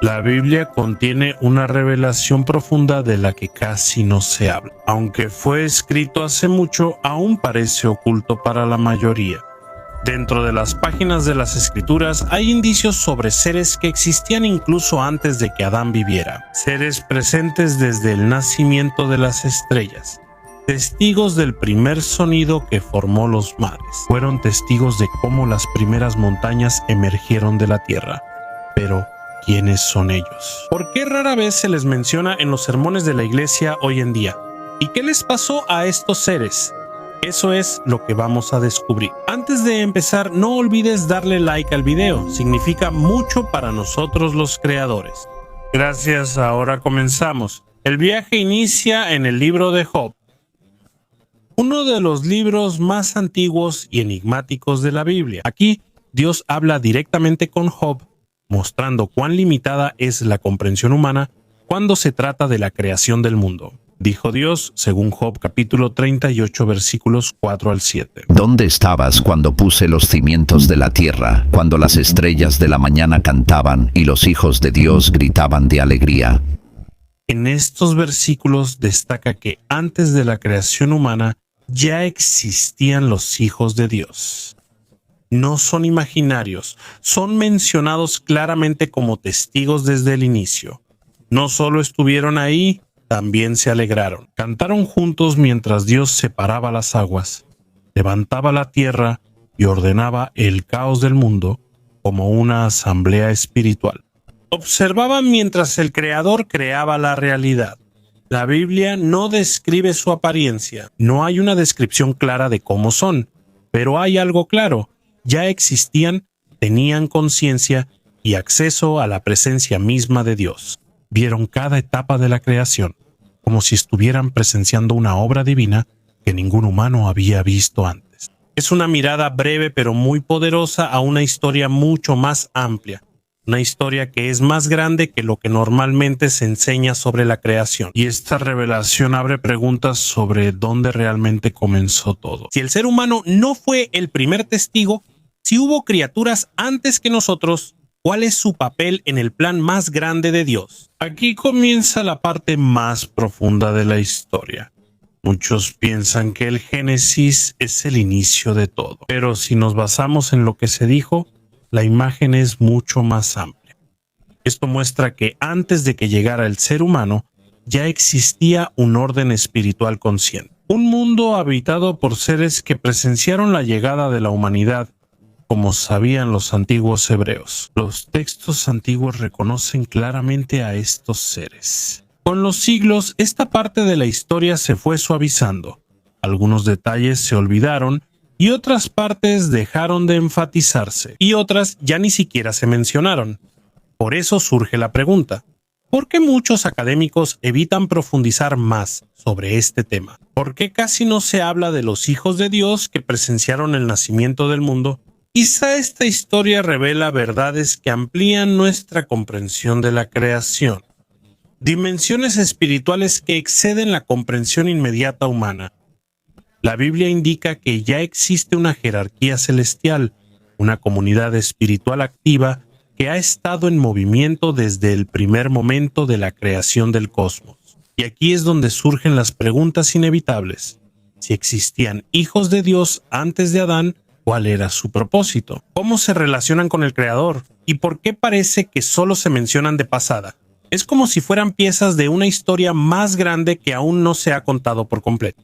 La Biblia contiene una revelación profunda de la que casi no se habla. Aunque fue escrito hace mucho, aún parece oculto para la mayoría. Dentro de las páginas de las Escrituras hay indicios sobre seres que existían incluso antes de que Adán viviera. Seres presentes desde el nacimiento de las estrellas. Testigos del primer sonido que formó los mares. Fueron testigos de cómo las primeras montañas emergieron de la tierra. Pero ¿quiénes son ellos? ¿Por qué rara vez se les menciona en los sermones de la iglesia hoy en día? ¿Y qué les pasó a estos seres? Eso es lo que vamos a descubrir. Antes de empezar, no olvides darle like al video. Significa mucho para nosotros los creadores. Gracias, ahora comenzamos. El viaje inicia en el libro de Job. Uno de los libros más antiguos y enigmáticos de la Biblia. Aquí, Dios habla directamente con Job, mostrando cuán limitada es la comprensión humana cuando se trata de la creación del mundo. Dijo Dios, según Job capítulo 38, versículos 4 al 7. ¿Dónde estabas cuando puse los cimientos de la tierra, cuando las estrellas de la mañana cantaban y los hijos de Dios gritaban de alegría? En estos versículos destaca que antes de la creación humana ya existían los hijos de Dios. No son imaginarios, son mencionados claramente como testigos desde el inicio. No solo estuvieron ahí, también se alegraron. Cantaron juntos mientras Dios separaba las aguas, levantaba la tierra y ordenaba el caos del mundo como una asamblea espiritual. Observaban mientras el Creador creaba la realidad. La Biblia no describe su apariencia, no hay una descripción clara de cómo son, pero hay algo claro. Ya existían, tenían conciencia y acceso a la presencia misma de Dios. Vieron cada etapa de la creación, como si estuvieran presenciando una obra divina que ningún humano había visto antes. Es una mirada breve pero muy poderosa a una historia mucho más amplia. Una historia que es más grande que lo que normalmente se enseña sobre la creación. Y esta revelación abre preguntas sobre dónde realmente comenzó todo. Si el ser humano no fue el primer testigo, si hubo criaturas antes que nosotros, ¿cuál es su papel en el plan más grande de Dios? Aquí comienza la parte más profunda de la historia. Muchos piensan que el Génesis es el inicio de todo, pero si nos basamos en lo que se dijo, la imagen es mucho más amplia. Esto muestra que antes de que llegara el ser humano, ya existía un orden espiritual consciente. Un mundo habitado por seres que presenciaron la llegada de la humanidad, como sabían los antiguos hebreos. Los textos antiguos reconocen claramente a estos seres. Con los siglos, esta parte de la historia se fue suavizando. Algunos detalles se olvidaron y otras partes dejaron de enfatizarse, y otras ya ni siquiera se mencionaron. Por eso surge la pregunta: ¿por qué muchos académicos evitan profundizar más sobre este tema? ¿Por qué casi no se habla de los hijos de Dios que presenciaron el nacimiento del mundo? Quizá esta historia revela verdades que amplían nuestra comprensión de la creación. Dimensiones espirituales que exceden la comprensión inmediata humana. La Biblia indica que ya existe una jerarquía celestial, una comunidad espiritual activa que ha estado en movimiento desde el primer momento de la creación del cosmos. Y aquí es donde surgen las preguntas inevitables. Si existían hijos de Dios antes de Adán, ¿cuál era su propósito? ¿Cómo se relacionan con el Creador? ¿Y por qué parece que solo se mencionan de pasada? Es como si fueran piezas de una historia más grande que aún no se ha contado por completo.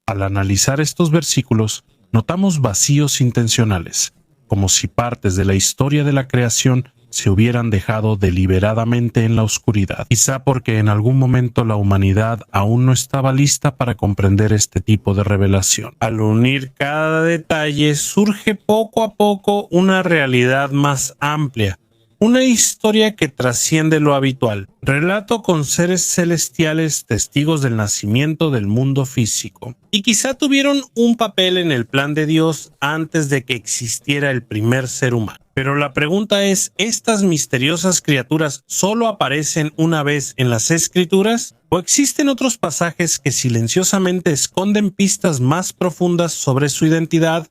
Al analizar estos versículos, notamos vacíos intencionales, como si partes de la historia de la creación se hubieran dejado deliberadamente en la oscuridad. Quizá porque en algún momento la humanidad aún no estaba lista para comprender este tipo de revelación. Al unir cada detalle, surge poco a poco una realidad más amplia. Una historia que trasciende lo habitual. Relato con seres celestiales testigos del nacimiento del mundo físico. Y quizá tuvieron un papel en el plan de Dios antes de que existiera el primer ser humano. Pero la pregunta es, ¿estas misteriosas criaturas solo aparecen una vez en las Escrituras? ¿O existen otros pasajes que silenciosamente esconden pistas más profundas sobre su identidad,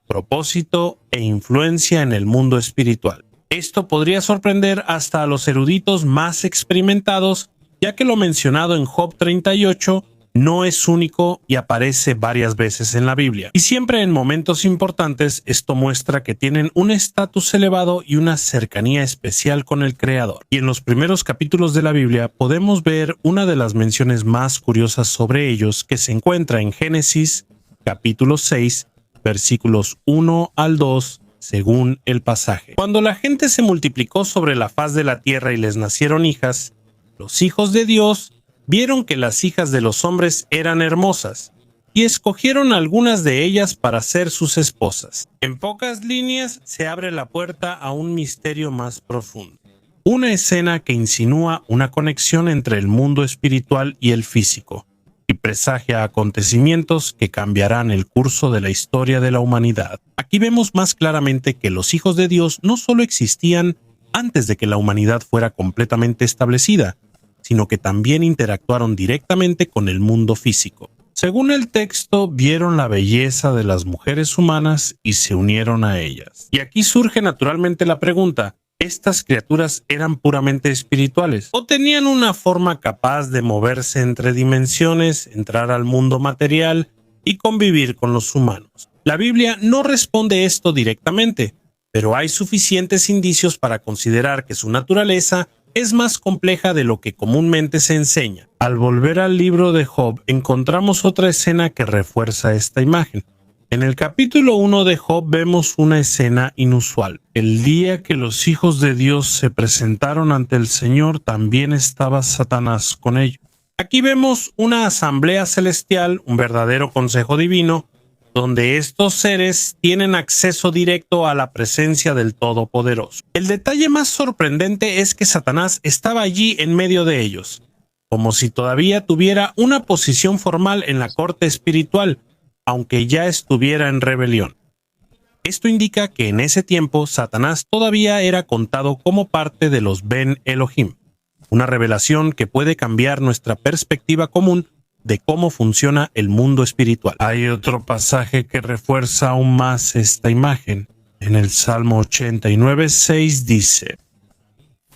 propósito e influencia en el mundo espiritual? Esto podría sorprender hasta a los eruditos más experimentados, ya que lo mencionado en Job 38 no es único y aparece varias veces en la Biblia. Y siempre en momentos importantes, esto muestra que tienen un estatus elevado y una cercanía especial con el Creador. Y en los primeros capítulos de la Biblia podemos ver una de las menciones más curiosas sobre ellos, que se encuentra en Génesis capítulo 6, versículos 1 al 2, según el pasaje. Cuando la gente se multiplicó sobre la faz de la tierra y les nacieron hijas, los hijos de Dios vieron que las hijas de los hombres eran hermosas, y escogieron algunas de ellas para ser sus esposas. En pocas líneas se abre la puerta a un misterio más profundo. Una escena que insinúa una conexión entre el mundo espiritual y el físico, y presagia acontecimientos que cambiarán el curso de la historia de la humanidad. Aquí vemos más claramente que los hijos de Dios no solo existían antes de que la humanidad fuera completamente establecida, sino que también interactuaron directamente con el mundo físico. Según el texto, vieron la belleza de las mujeres humanas y se unieron a ellas. Y aquí surge naturalmente la pregunta: ¿estas criaturas eran puramente espirituales o tenían una forma capaz de moverse entre dimensiones, entrar al mundo material y convivir con los humanos? La Biblia no responde esto directamente, pero hay suficientes indicios para considerar que su naturaleza es más compleja de lo que comúnmente se enseña. Al volver al libro de Job, encontramos otra escena que refuerza esta imagen. En el capítulo 1 de Job vemos una escena inusual. El día que los hijos de Dios se presentaron ante el Señor, también estaba Satanás con ellos. Aquí vemos una asamblea celestial, un verdadero consejo divino, donde estos seres tienen acceso directo a la presencia del Todopoderoso. El detalle más sorprendente es que Satanás estaba allí en medio de ellos, como si todavía tuviera una posición formal en la corte espiritual, aunque ya estuviera en rebelión. Esto indica que en ese tiempo Satanás todavía era contado como parte de los Ben Elohim, una revelación que puede cambiar nuestra perspectiva común de cómo funciona el mundo espiritual. Hay otro pasaje que refuerza aún más esta imagen. En el Salmo 89:6 dice: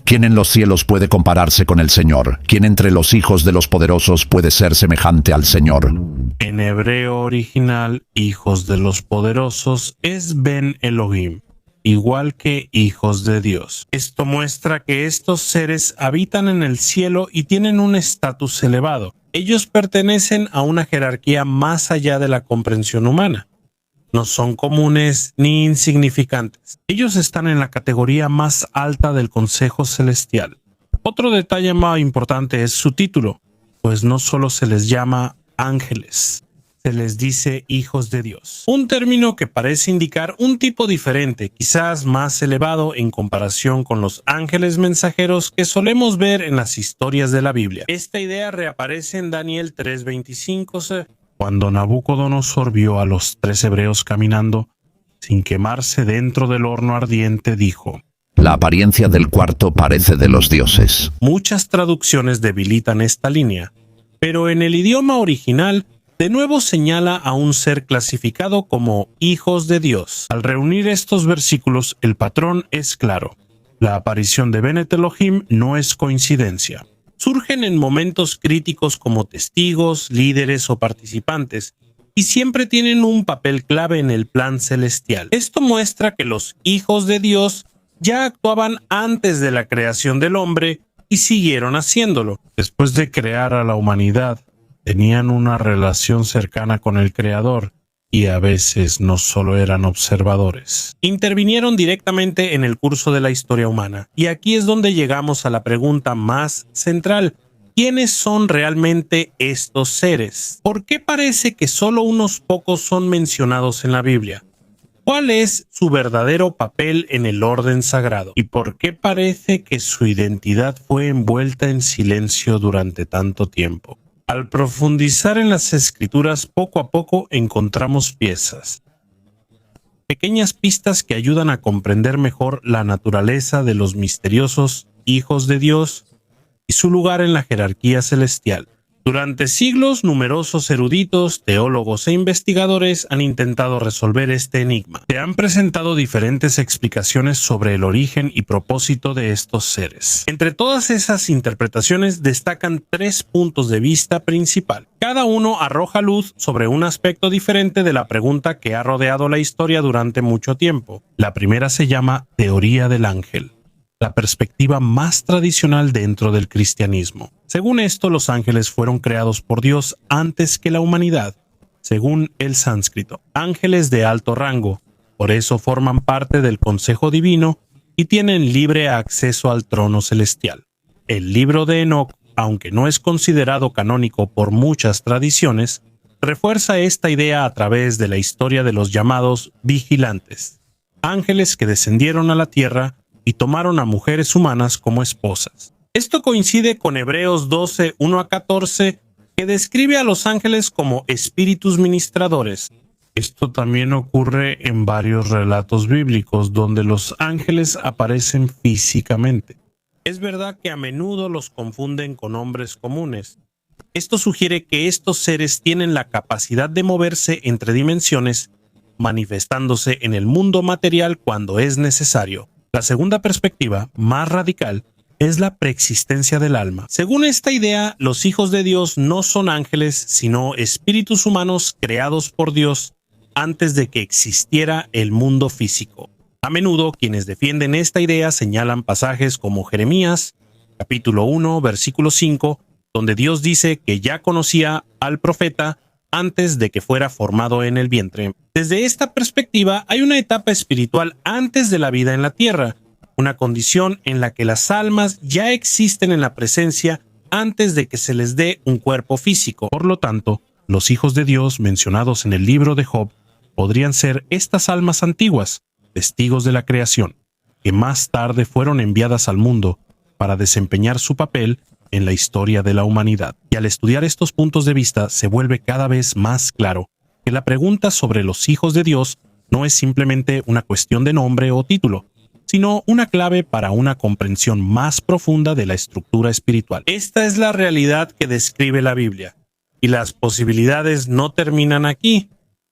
¿Quién en los cielos puede compararse con el Señor? ¿Quién entre los hijos de los poderosos puede ser semejante al Señor? En hebreo original, hijos de los poderosos es Ben Elohim, igual que hijos de Dios. Esto muestra que estos seres habitan en el cielo y tienen un estatus elevado. Ellos pertenecen a una jerarquía más allá de la comprensión humana. No son comunes ni insignificantes. Ellos están en la categoría más alta del Consejo Celestial. Otro detalle más importante es su título, pues no solo se les llama ángeles, se les dice hijos de Dios. Un término que parece indicar un tipo diferente, quizás más elevado en comparación con los ángeles mensajeros que solemos ver en las historias de la Biblia. Esta idea reaparece en Daniel 3:25, cuando Nabucodonosor vio a los 3 hebreos caminando sin quemarse dentro del horno ardiente, dijo: La apariencia del cuarto parece de los dioses. Muchas traducciones debilitan esta línea, pero en el idioma original de nuevo señala a un ser clasificado como hijos de Dios. Al reunir estos versículos, el patrón es claro. La aparición de Benet Elohim no es coincidencia. Surgen en momentos críticos como testigos, líderes o participantes, y siempre tienen un papel clave en el plan celestial. Esto muestra que los hijos de Dios ya actuaban antes de la creación del hombre y siguieron haciéndolo. Después de crear a la humanidad, tenían una relación cercana con el Creador y a veces no solo eran observadores. Intervinieron directamente en el curso de la historia humana. Y aquí es donde llegamos a la pregunta más central: ¿quiénes son realmente estos seres? ¿Por qué parece que solo unos pocos son mencionados en la Biblia? ¿Cuál es su verdadero papel en el orden sagrado? ¿Y por qué parece que su identidad fue envuelta en silencio durante tanto tiempo? Al profundizar en las escrituras, poco a poco encontramos piezas, pequeñas pistas que ayudan a comprender mejor la naturaleza de los misteriosos hijos de Dios y su lugar en la jerarquía celestial. Durante siglos, numerosos eruditos, teólogos e investigadores han intentado resolver este enigma. Se han presentado diferentes explicaciones sobre el origen y propósito de estos seres. Entre todas esas interpretaciones destacan 3 puntos de vista principal. Cada uno arroja luz sobre un aspecto diferente de la pregunta que ha rodeado la historia durante mucho tiempo. La primera se llama teoría del ángel, la perspectiva más tradicional dentro del cristianismo. Según esto, los ángeles fueron creados por Dios antes que la humanidad, según el sánscrito. Ángeles de alto rango, por eso forman parte del consejo divino y tienen libre acceso al trono celestial. El libro de Enoc, aunque no es considerado canónico por muchas tradiciones, refuerza esta idea a través de la historia de los llamados vigilantes, ángeles que descendieron a la tierra y tomaron a mujeres humanas como esposas. Esto coincide con Hebreos 12, 1-14, que describe a los ángeles como espíritus ministradores. Esto también ocurre en varios relatos bíblicos donde los ángeles aparecen físicamente. Es verdad que a menudo los confunden con hombres comunes. Esto sugiere que estos seres tienen la capacidad de moverse entre dimensiones, manifestándose en el mundo material cuando es necesario. La segunda perspectiva, más radical, es la preexistencia del alma. Según esta idea, los hijos de Dios no son ángeles, sino espíritus humanos creados por Dios antes de que existiera el mundo físico. A menudo, quienes defienden esta idea señalan pasajes como Jeremías, capítulo 1, versículo 5, donde Dios dice que ya conocía al profeta antes de que fuera formado en el vientre. Desde esta perspectiva, hay una etapa espiritual antes de la vida en la tierra, una condición en la que las almas ya existen en la presencia antes de que se les dé un cuerpo físico. Por lo tanto, los hijos de Dios mencionados en el libro de Job podrían ser estas almas antiguas, testigos de la creación, que más tarde fueron enviadas al mundo para desempeñar su papel en la historia de la humanidad. Y al estudiar estos puntos de vista se vuelve cada vez más claro que la pregunta sobre los hijos de Dios no es simplemente una cuestión de nombre o título, sino una clave para una comprensión más profunda de la estructura espiritual. Esta es la realidad que describe la Biblia, y las posibilidades no terminan aquí.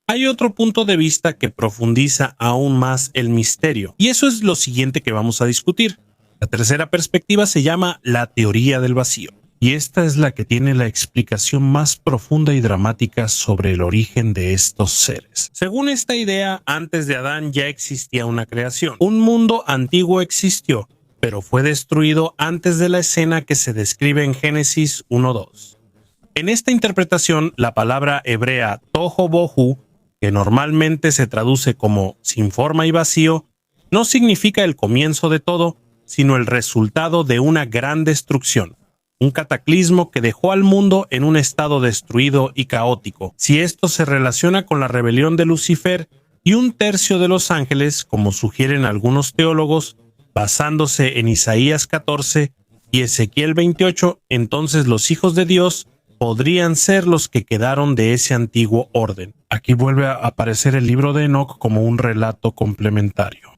Hay otro punto de vista que profundiza aún más el misterio, y eso es lo siguiente que vamos a discutir. La tercera perspectiva se llama la teoría del vacío, y esta es la que tiene la explicación más profunda y dramática sobre el origen de estos seres. Según esta idea, antes de Adán ya existía una creación. Un mundo antiguo existió, pero fue destruido antes de la escena que se describe en Génesis 1:2. En esta interpretación, la palabra hebrea tohu bohu, que normalmente se traduce como sin forma y vacío, no significa el comienzo de todo, sino el resultado de una gran destrucción, un cataclismo que dejó al mundo en un estado destruido y caótico. Si esto se relaciona con la rebelión de Lucifer y 1/3 de los ángeles, como sugieren algunos teólogos, basándose en Isaías 14 y Ezequiel 28, entonces los hijos de Dios podrían ser los que quedaron de ese antiguo orden. Aquí vuelve a aparecer el libro de Enoc como un relato complementario.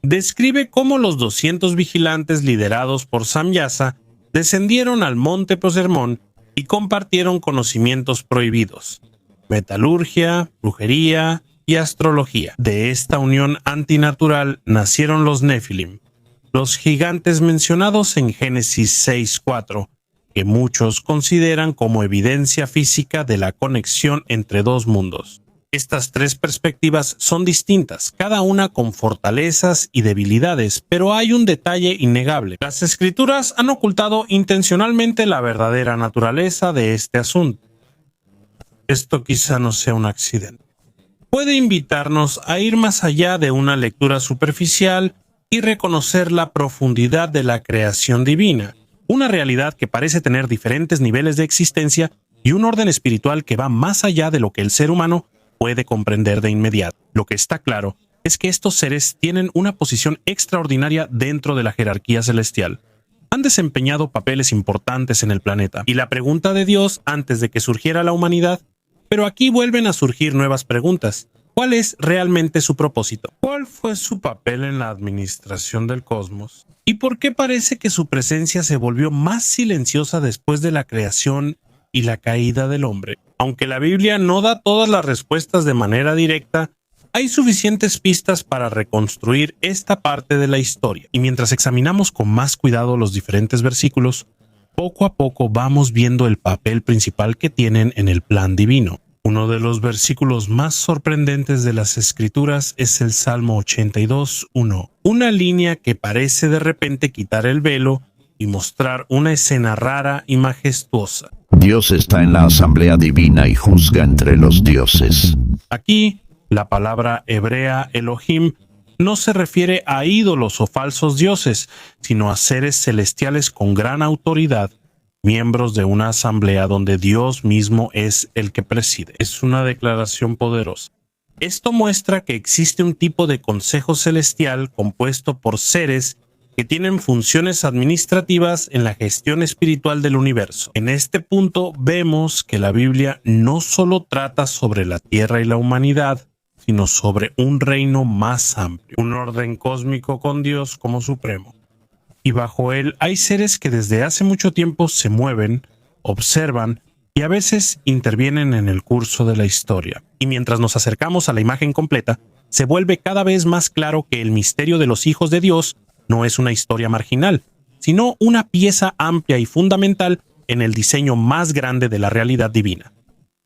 Describe cómo los 200 vigilantes liderados por Samyasa descendieron al monte Prosermón y compartieron conocimientos prohibidos, metalurgia, brujería y astrología. De esta unión antinatural nacieron los Nefilim, los gigantes mencionados en Génesis 6:4, que muchos consideran como evidencia física de la conexión entre dos mundos. Estas 3 perspectivas son distintas, cada una con fortalezas y debilidades, pero hay un detalle innegable. Las escrituras han ocultado intencionalmente la verdadera naturaleza de este asunto. Esto quizá no sea un accidente. Puede invitarnos a ir más allá de una lectura superficial y reconocer la profundidad de la creación divina, una realidad que parece tener diferentes niveles de existencia y un orden espiritual que va más allá de lo que el ser humano puede comprender de inmediato. Lo que está claro es que estos seres tienen una posición extraordinaria dentro de la jerarquía celestial. Han desempeñado papeles importantes en el planeta. Y la pregunta de Dios antes de que surgiera la humanidad, pero aquí vuelven a surgir nuevas preguntas. ¿Cuál es realmente su propósito? ¿Cuál fue su papel en la administración del cosmos? ¿Y por qué parece que su presencia se volvió más silenciosa después de la creación y la caída del hombre. Aunque la Biblia no da todas las respuestas de manera directa, hay suficientes pistas para reconstruir esta parte de la historia. Y mientras examinamos con más cuidado los diferentes versículos, poco a poco vamos viendo el papel principal que tienen en el plan divino. Uno de los versículos más sorprendentes de las Escrituras es el Salmo 82:1, una línea que parece de repente quitar el velo y mostrar una escena rara y majestuosa. Dios está en la asamblea divina y juzga entre los dioses. Aquí, la palabra hebrea Elohim no se refiere a ídolos o falsos dioses, sino a seres celestiales con gran autoridad, miembros de una asamblea donde Dios mismo es el que preside. Es una declaración poderosa. Esto muestra que existe un tipo de consejo celestial compuesto por seres que tienen funciones administrativas en la gestión espiritual del universo. En este punto vemos que la Biblia no solo trata sobre la tierra y la humanidad, sino sobre un reino más amplio, un orden cósmico con Dios como supremo. Y bajo él hay seres que desde hace mucho tiempo se mueven, observan y a veces intervienen en el curso de la historia. Y mientras nos acercamos a la imagen completa, se vuelve cada vez más claro que el misterio de los hijos de Dios no es una historia marginal, sino una pieza amplia y fundamental en el diseño más grande de la realidad divina.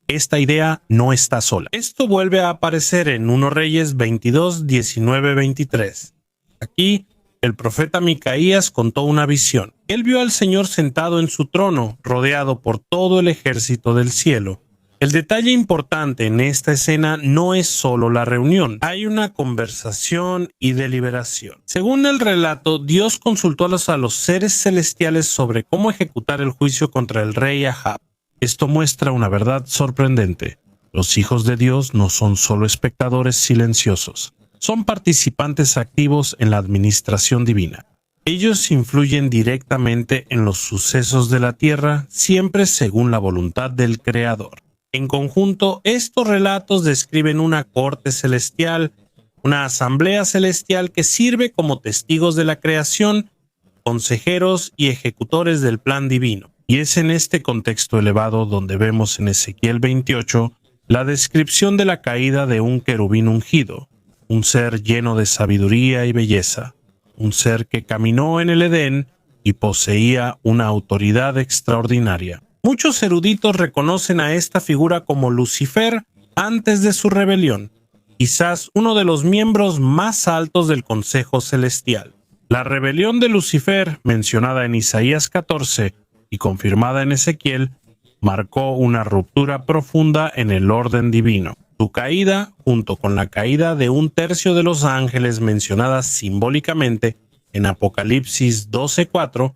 Esta idea no está sola. Esto vuelve a aparecer en 1 Reyes 22, 19, 23. Aquí, el profeta Micaías contó una visión. Él vio al Señor sentado en su trono, rodeado por todo el ejército del cielo. El detalle importante en esta escena no es solo la reunión, hay una conversación y deliberación. Según el relato, Dios consultó a los seres celestiales sobre cómo ejecutar el juicio contra el rey Ahab. Esto muestra una verdad sorprendente. Los hijos de Dios no son solo espectadores silenciosos, son participantes activos en la administración divina. Ellos influyen directamente en los sucesos de la tierra, siempre según la voluntad del Creador. En conjunto, estos relatos describen una corte celestial, una asamblea celestial que sirve como testigos de la creación, consejeros y ejecutores del plan divino. Y es en este contexto elevado donde vemos en Ezequiel 28 la descripción de la caída de un querubín ungido, un ser lleno de sabiduría y belleza, un ser que caminó en el Edén y poseía una autoridad extraordinaria. Muchos eruditos reconocen a esta figura como Lucifer antes de su rebelión, quizás uno de los miembros más altos del Consejo Celestial. La rebelión de Lucifer, mencionada en Isaías 14 y confirmada en Ezequiel, marcó una ruptura profunda en el orden divino. Su caída, junto con la caída de un tercio de los ángeles mencionadas simbólicamente en Apocalipsis 12:4,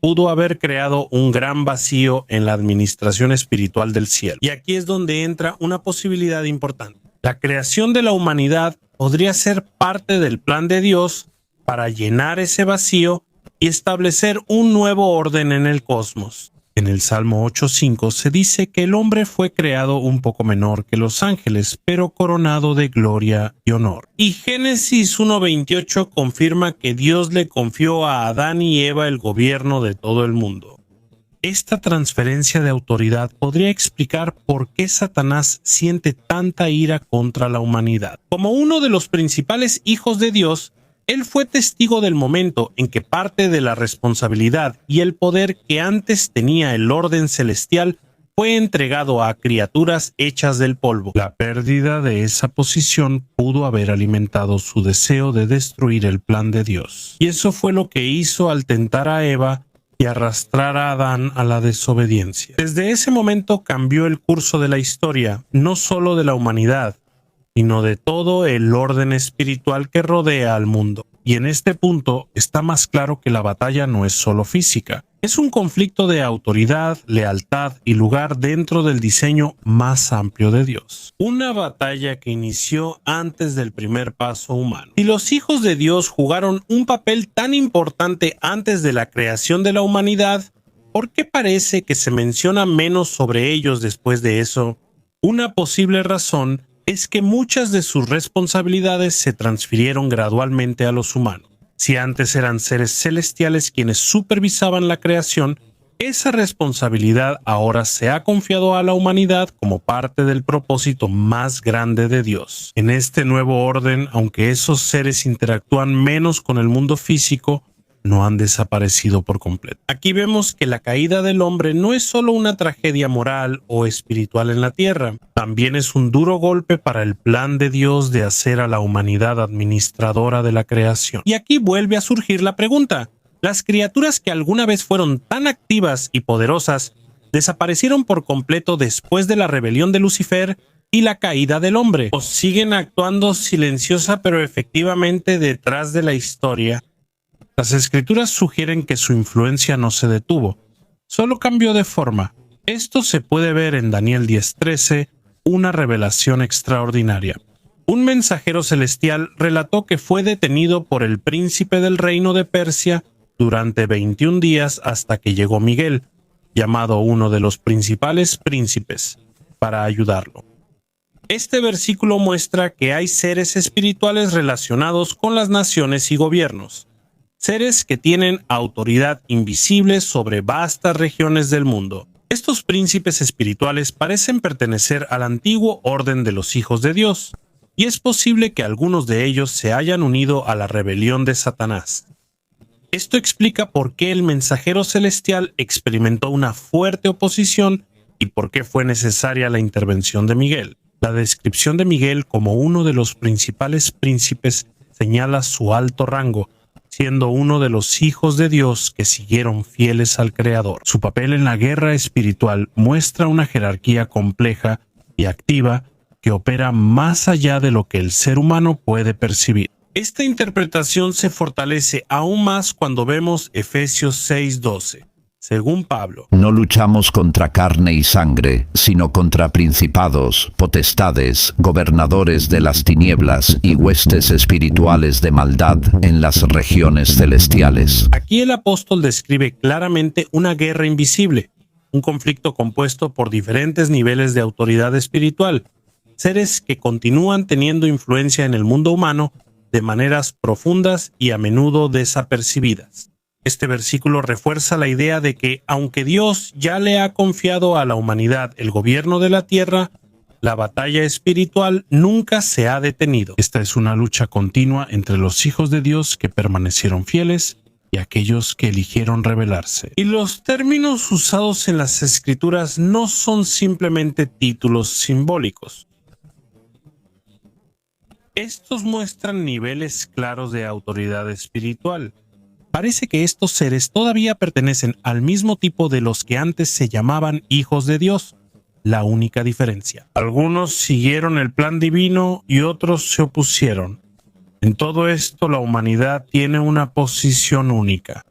pudo haber creado un gran vacío en la administración espiritual del cielo. Y aquí es donde entra una posibilidad importante. La creación de la humanidad podría ser parte del plan de Dios para llenar ese vacío y establecer un nuevo orden en el cosmos. En el Salmo 8:5 se dice que el hombre fue creado un poco menor que los ángeles, pero coronado de gloria y honor. Y Génesis 1:28 confirma que Dios le confió a Adán y Eva el gobierno de todo el mundo. Esta transferencia de autoridad podría explicar por qué Satanás siente tanta ira contra la humanidad. Como uno de los principales hijos de Dios, él fue testigo del momento en que parte de la responsabilidad y el poder que antes tenía el orden celestial fue entregado a criaturas hechas del polvo. La pérdida de esa posición pudo haber alimentado su deseo de destruir el plan de Dios. Y eso fue lo que hizo al tentar a Eva y arrastrar a Adán a la desobediencia. Desde ese momento cambió el curso de la historia, no solo de la humanidad, sino de todo el orden espiritual que rodea al mundo. Y en este punto está más claro que la batalla no es solo física. Es un conflicto de autoridad, lealtad y lugar dentro del diseño más amplio de Dios. Una batalla que inició antes del primer paso humano. Si los hijos de Dios jugaron un papel tan importante antes de la creación de la humanidad, ¿por qué parece que se menciona menos sobre ellos después de eso? Una posible razón es que muchas de sus responsabilidades se transfirieron gradualmente a los humanos. Si antes eran seres celestiales quienes supervisaban la creación, Esa responsabilidad ahora se ha confiado a la humanidad como parte del propósito más grande de Dios. En este nuevo orden, aunque esos seres interactúan menos con el mundo físico, no han desaparecido por completo. Aquí vemos que la caída del hombre no es solo una tragedia moral o espiritual en la tierra, también es un duro golpe para el plan de Dios de hacer a la humanidad administradora de la creación. Y aquí vuelve a surgir la pregunta: ¿las criaturas que alguna vez fueron tan activas y poderosas desaparecieron por completo después de la rebelión de Lucifer y la caída del hombre? ¿O siguen actuando silenciosa pero efectivamente detrás de la historia? Las escrituras sugieren que su influencia no se detuvo, solo cambió de forma. Esto se puede ver en Daniel 10:13, una revelación extraordinaria. Un mensajero celestial relató que fue detenido por el príncipe del reino de Persia durante 21 días hasta que llegó Miguel, llamado uno de los principales príncipes, para ayudarlo. Este versículo muestra que hay seres espirituales relacionados con las naciones y gobiernos. Seres que tienen autoridad invisible sobre vastas regiones del mundo. Estos príncipes espirituales parecen pertenecer al antiguo orden de los hijos de Dios, y es posible que algunos de ellos se hayan unido a la rebelión de Satanás. Esto explica por qué el mensajero celestial experimentó una fuerte oposición y por qué fue necesaria la intervención de Miguel. La descripción de Miguel como uno de los principales príncipes señala su alto rango, siendo uno de los hijos de Dios que siguieron fieles al Creador. Su papel en la guerra espiritual muestra una jerarquía compleja y activa que opera más allá de lo que el ser humano puede percibir. Esta interpretación se fortalece aún más cuando vemos Efesios 6:12. Según Pablo, no luchamos contra carne y sangre, sino contra principados, potestades, gobernadores de las tinieblas y huestes espirituales de maldad en las regiones celestiales. Aquí el apóstol describe claramente una guerra invisible, un conflicto compuesto por diferentes niveles de autoridad espiritual, seres que continúan teniendo influencia en el mundo humano de maneras profundas y a menudo desapercibidas. Este versículo refuerza la idea de que, aunque Dios ya le ha confiado a la humanidad el gobierno de la tierra, la batalla espiritual nunca se ha detenido. Esta es una lucha continua entre los hijos de Dios que permanecieron fieles y aquellos que eligieron rebelarse. Y los términos usados en las Escrituras no son simplemente títulos simbólicos. Estos muestran niveles claros de autoridad espiritual. Parece que estos seres todavía pertenecen al mismo tipo de los que antes se llamaban hijos de Dios. La única diferencia: algunos siguieron el plan divino y otros se opusieron. En todo esto, la humanidad tiene una posición única,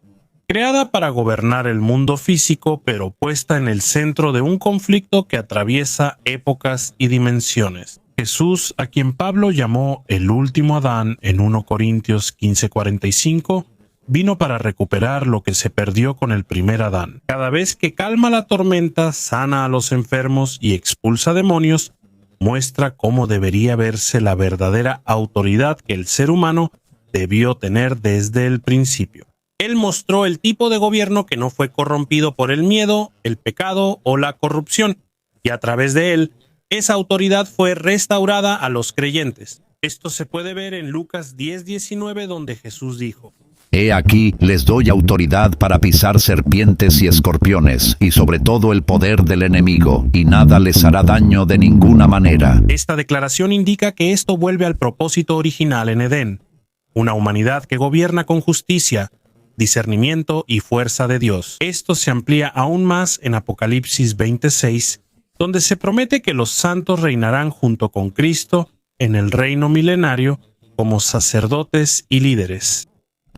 creada para gobernar el mundo físico, pero puesta en el centro de un conflicto que atraviesa épocas y dimensiones. Jesús, a quien Pablo llamó el último Adán en 1 Corintios 15:45, vino para recuperar lo que se perdió con el primer Adán. Cada vez que calma la tormenta, sana a los enfermos y expulsa demonios, muestra cómo debería verse la verdadera autoridad que el ser humano debió tener desde el principio. Él mostró el tipo de gobierno que no fue corrompido por el miedo, el pecado o la corrupción, y a través de él, esa autoridad fue restaurada a los creyentes. Esto se puede ver en Lucas 10:19, donde Jesús dijo: He aquí, les doy autoridad para pisar serpientes y escorpiones, y sobre todo el poder del enemigo, y nada les hará daño de ninguna manera. Esta declaración indica que esto vuelve al propósito original en Edén, una humanidad que gobierna con justicia, discernimiento y fuerza de Dios. Esto se amplía aún más en Apocalipsis 26, donde se promete que los santos reinarán junto con Cristo en el reino milenario como sacerdotes y líderes.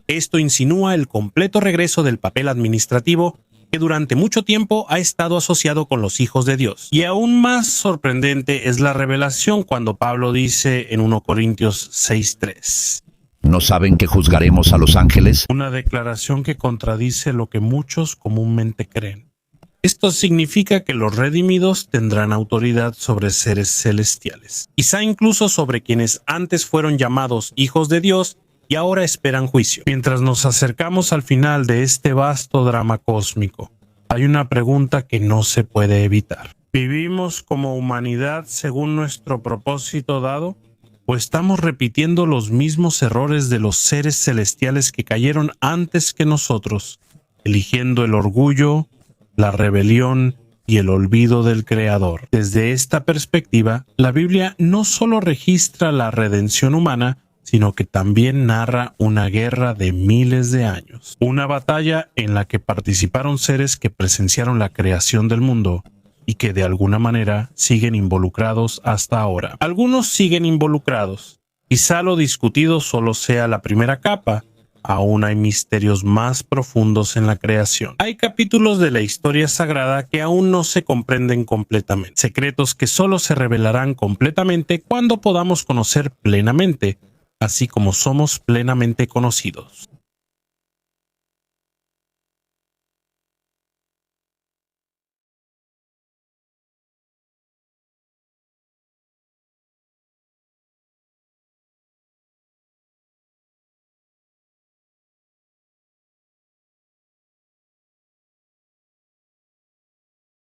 Esto insinúa el completo regreso del papel administrativo que durante mucho tiempo ha estado asociado con los hijos de Dios. Y aún más sorprendente es la revelación cuando Pablo dice en 1 Corintios 6:3. ¿No saben que juzgaremos a los ángeles? Una declaración que contradice lo que muchos comúnmente creen. Esto significa que los redimidos tendrán autoridad sobre seres celestiales, quizá incluso sobre quienes antes fueron llamados hijos de Dios y ahora esperan juicio. Mientras nos acercamos al final de este vasto drama cósmico, hay una pregunta que no se puede evitar. ¿Vivimos como humanidad según nuestro propósito dado? ¿O estamos repitiendo los mismos errores de los seres celestiales que cayeron antes que nosotros, eligiendo el orgullo, la rebelión y el olvido del Creador? Desde esta perspectiva, la Biblia no solo registra la redención humana, sino que también narra una guerra de miles de años. Una batalla en la que participaron seres que presenciaron la creación del mundo y que de alguna manera siguen involucrados hasta ahora. Algunos siguen involucrados. Quizá lo discutido solo sea la primera capa. Aún hay misterios más profundos en la creación. Hay capítulos de la historia sagrada que aún no se comprenden completamente. Secretos que solo se revelarán completamente cuando podamos conocer plenamente, así como somos plenamente conocidos.